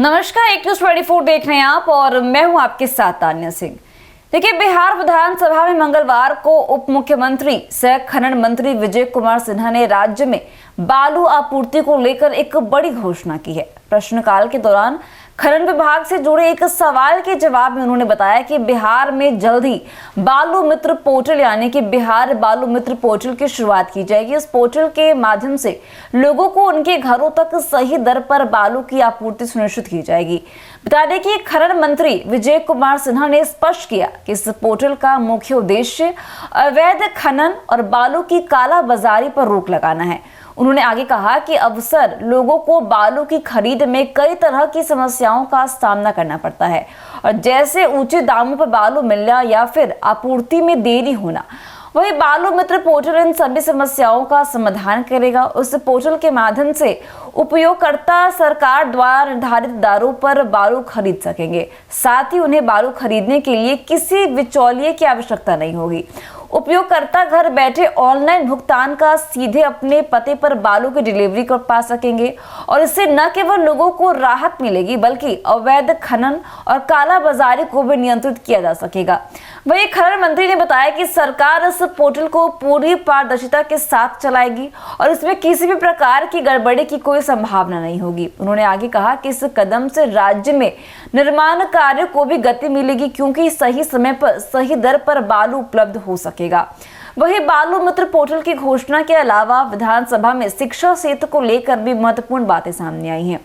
नमस्कार, एक न्यूज़ 24 देख रहे हैं आप और मैं हूं आपके साथ तान्या सिंह। देखिए, बिहार विधानसभा में मंगलवार को उप मुख्यमंत्री सह खनन मंत्री विजय कुमार सिन्हा ने राज्य में बालू आपूर्ति को लेकर एक बड़ी घोषणा की है। प्रश्नकाल के दौरान खनन विभाग से जुड़े एक सवाल के जवाब में उन्होंने बताया कि बिहार में जल्द ही बालू मित्र पोर्टल यानी कि बिहार बालू मित्र पोर्टल की शुरुआत की जाएगी। इस पोर्टल के माध्यम से लोगों को उनके घरों तक सही दर पर बालू की आपूर्ति सुनिश्चित की जाएगी। बता दें कि खनन मंत्री विजय कुमार सिन्हा ने स्पष्ट किया कि इस पोर्टल का मुख्य उद्देश्य अवैध खनन और बालू की कालाबाजारी पर रोक लगाना है। उन्होंने आगे कहा कि अक्सर लोगों को बालू की खरीद में कई तरह की समस्याओं का सामना करना पड़ता है और जैसे ऊंचे दामों पर बालू मिलना या फिर आपूर्ति में देरी होना। वही बालू मित्र पोर्टल इन सभी समस्याओं का समाधान करेगा। उस पोर्टल के माध्यम से उपयोगकर्ता सरकार द्वारा निर्धारित दरों पर बालू खरीद सकेंगे। साथ ही उन्हें बालू खरीदने के लिए किसी बिचौलिए की आवश्यकता नहीं होगी। उपयोगकर्ता घर बैठे ऑनलाइन भुगतान का सीधे अपने पते पर बालू की डिलीवरी कर पा सकेंगे और इससे न केवल लोगों को राहत मिलेगी बल्कि अवैध खनन और कालाबाजारी को भी नियंत्रित किया जा सकेगा। वहीं खनन मंत्री ने बताया कि सरकार इस पोर्टल को पूरी पारदर्शिता के साथ चलाएगी और इसमें किसी भी प्रकार की गड़बड़ी की कोई संभावना नहीं होगी। उन्होंने आगे कहा कि इस कदम से राज्य में निर्माण कार्य को भी गति मिलेगी क्योंकि सही समय पर सही दर पर बालू उपलब्ध हो सकेगा। वही बालू मित्र पोर्टल की घोषणा के अलावा विधानसभा में शिक्षा क्षेत्र को लेकर भी महत्वपूर्ण बातें सामने आई हैं।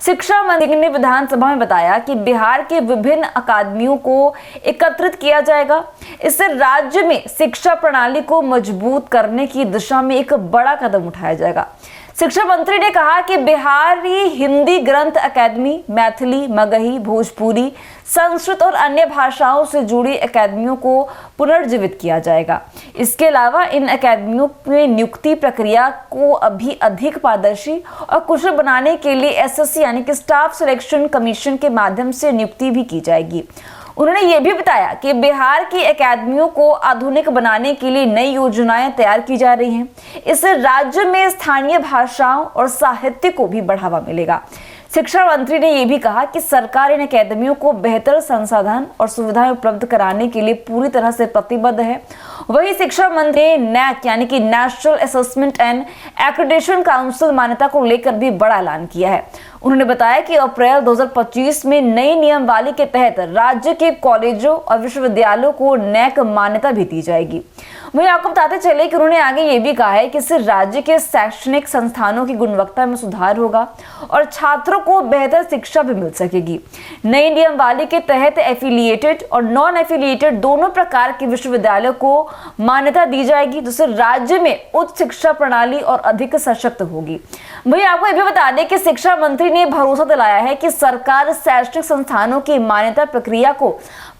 शिक्षा मंत्री ने विधानसभा में बताया कि बिहार के विभिन्न अकादमियों को एकत्रित किया जाएगा। इससे राज्य में शिक्षा प्रणाली को मजबूत करने की दिशा में एक बड़ा कदम उठाया जाएगा। शिक्षा मंत्री ने कहा कि बिहारी हिंदी ग्रंथ अकादमी, मैथिली, मगही, भोजपुरी, संस्कृत और अन्य भाषाओं से जुड़ी अकादमियों को पुनर्जीवित किया जाएगा। इसके अलावा इन अकादमियों में नियुक्ति प्रक्रिया को अभी अधिक पारदर्शी और कुशल बनाने के लिए एसएससी यानी कि स्टाफ सिलेक्शन कमीशन के माध्यम से नियुक्ति भी की जाएगी। उन्होंने ये भी बताया कि बिहार की अकादमियों को आधुनिक बनाने के लिए नई योजनाएं तैयार की जा रही हैं। इससे राज्य में स्थानीय भाषाओं और साहित्य को भी बढ़ावा मिलेगा। शिक्षा मंत्री ने यह भी कहा कि सरकार इन अकादमियों को बेहतर संसाधन और सुविधाएं उपलब्ध कराने के लिए पूरी तरह से प्रतिबद्ध है। वही शिक्षा मंत्री ने नैक यानी कि national assessment and accreditation council मान्यता को लेकर भी बड़ा ऐलान किया है। उन्होंने बताया कि अप्रैल 2025 में नई नियमावली के तहत राज्य के कॉलेजों और विश्वविद्यालयों को नैक मान्यता भी दी जाएगी। वहीं आपको बताते चले कि उन्होंने आगे ये भी कहा है कि इससे राज्य के शैक्षणिक संस्थानों की गुणवत्ता में सुधार होगा और छात्रों को बेहतर शिक्षा भी मिल सकेगी। नई नियमावली के तहत एफिलिएटेड और नॉन एफिलिएटेड दोनों प्रकार के विश्वविद्यालयों को मान्यता दी जाएगी, जिससे राज्य में उच्च शिक्षा प्रणाली और अधिक सशक्त होगी। वहीं आपको यह भी बता दें कि शिक्षा मंत्री ने भरोसा दिलाया है कि सरकार शैक्षणिक संस्थानों की मान्यता प्रक्रिया को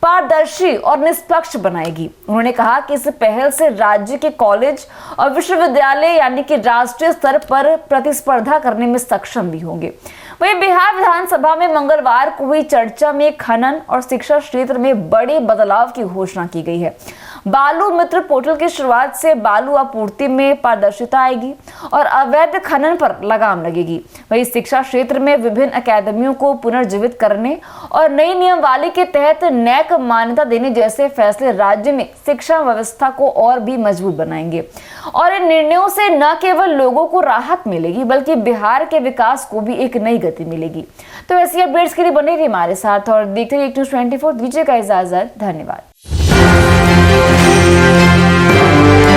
पारदर्शी और निष्पक्ष बनाएगी। उन्होंने कहा कि इस पहल से राज्य के कॉलेज और विश्वविद्यालय यानी कि राष्ट्रीय स्तर पर प्रतिस्पर्धा करने में सक्षम भी होंगे। वहीं बिहार विधानसभा में मंगलवार को हुई चर्चा में खनन और शिक्षा क्षेत्र में बड़े बदलाव की घोषणा की गई है। बालू मित्र पोर्टल की शुरुआत से बालू आपूर्ति में पारदर्शिता आएगी और अवैध खनन पर लगाम लगेगी। वहीं शिक्षा क्षेत्र में विभिन्न अकादमियों को पुनर्जीवित करने और नई नियमावली के तहत नैक मान्यता देने जैसे फैसले राज्य में शिक्षा व्यवस्था को और भी मजबूत बनाएंगे और इन निर्णयों से न केवल लोगों को राहत मिलेगी बल्कि बिहार के विकास को भी एक नई गति मिलेगी। तो ऐसी अपडेट्स के लिए बने रहिए हमारे साथ और देखते रहिए एक न्यूज़ 24। दीजिएगा इजाजत। धन्यवाद।